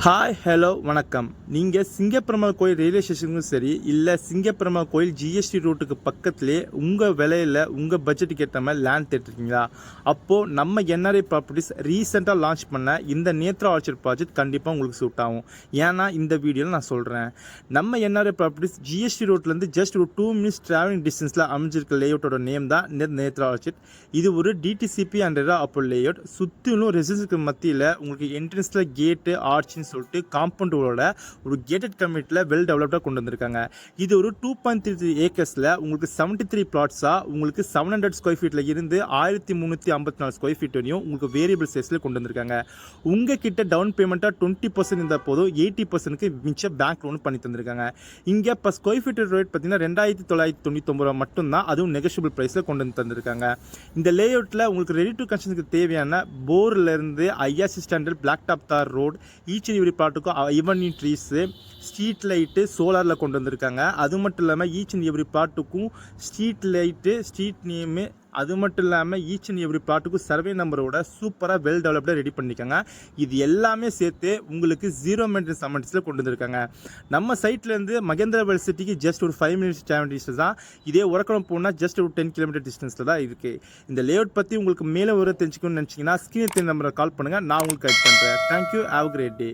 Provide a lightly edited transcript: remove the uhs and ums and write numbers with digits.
Hi hello வணக்கம். நீங்கள் சிங்கப்பெருமாள் கோயில் ரயில்வே ஸ்டேஷனுக்கும் சரி இல்லை சிங்கப்பெருமாள் கோயில் ஜிஎஸ்டி ரூட்டுக்கு பக்கத்துலேயே உங்கள் விலையில் உங்கள் பட்ஜெட்டுக்கு ஏற்ற மாதிரி லேண்ட் தேட்டுருக்கீங்களா? அப்போது நம்ம என்ஆர்ஐ ப்ராப்பர்ட்டிஸ் ரீசெண்டாக லான்ச் பண்ண இந்த நேத்ரா ஆர்ச்சர்ட் ப்ராஜெக்ட் கண்டிப்பாக உங்களுக்கு சூட் ஆகும். ஏன்னா இந்த வீடியோவில் நான் சொல்கிறேன், நம்ம என்ஆர்ஐ ப்ராப்பர்ட்டிஸ் ஜிஎஸ்டி ரோட்லேருந்து ஜஸ்ட் ஒரு 2 minutes ட்ராவலிங் டிஸ்டன்ஸில் அமைஞ்சிருக்க லேஅவுட்டோட நேம் தான் நேத்ரா ஆர்ச்சர்ட். இது ஒரு டிடிசிபி அண்ட் அப்போ லேஅவுட். சுற்றிலும் ரெசிடென்ஸுக்கு மத்தியில் உங்களுக்கு என்ட்ரன்ஸில் கேட்டு ஆர்ச்சின்னு சொல்லிட்டு காம்பவுண்டோட ஒரு கேட்டட் கம்யூனிட்டியில் வெல் டெவலப்டாக கொண்டு வந்திருக்காங்க. இது ஒரு 2.33 ஏக்கர்ஸில் உங்களுக்கு 73 பிளாட்ஸாக உங்களுக்கு 700 ஸ்கொயர் ஃபீட்டில் இருந்து 1354 ஸ்கொயர் ஃபீட் வரையும் உங்களுக்கு வேரியபிள் சைஸில் கொண்டு வந்திருக்காங்க. உங்கள் கிட்ட டவுன் பேமெண்ட்டாக 20% இருந்தால் போதும், 80%க்கு மிச்சம் பேங்க் லோன் பண்ணி தந்திருக்காங்க. இங்கே இப்போ ஸ்கொயர் ஃபீட் ரேட் பார்த்தீங்கன்னா 2999 ரூபா மட்டும்தான், அதுவும் நெகோஷியபிள் ப்ரைஸில் கொண்டு வந்து தந்திருக்காங்க. இந்த லேஅவுட்டில் உங்களுக்கு ரெடி டு கன்ஸ்ட்ரக்ஷனுக்கு தேவையான போர்லேருந்து IRC standard black top tar road each and every பார்ட்டுக்கும் எவன்யூ ட்ரீஸு ஸ்ட்ரீட் லைட்டு சோலாரில் கொண்டு வந்திருக்காங்க. அது மட்டும் இல்லாமல் ஈச் அண்ட் எவ்ரி பார்ட்டுக்கும் ஸ்ட்ரீட் லைட்டு ஸ்ட்ரீட் நேமு, அது மட்டும் இல்லாமல் ஈச் அண்ட் எவ்ரி பார்ட்டுக்கும் சர்வே நம்பரோட சூப்பராக வெல் டெவலப்டாக ரெடி பண்ணியிருக்காங்க. இது எல்லாமே சேர்த்து உங்களுக்கு 0 மெயின்டெனன்ஸ் அமெனிட்டிஸில் கொண்டு வந்திருக்காங்க. நம்ம சைட்லேருந்து மகேந்திரவல் சிட்டிக்கு ஜஸ்ட் ஒரு 5 minutes டிஸ்டன்ஸ் தான். இதே உரக்கணம் போனால் ஜஸ்ட் ஒரு 10 kilometer டிஸ்டன்ஸில் தான் இருக்குது. இந்த லேஅவுட் பற்றி உங்களுக்கு மேலே தெரிஞ்சுக்கணும்னு நினச்சிங்கன்னா ஸ்க்ரீன் நம்பரை கால் பண்ணுங்கள், நான் உங்களுக்கு கைட் பண்ணுறேன். Thank you, have a great day.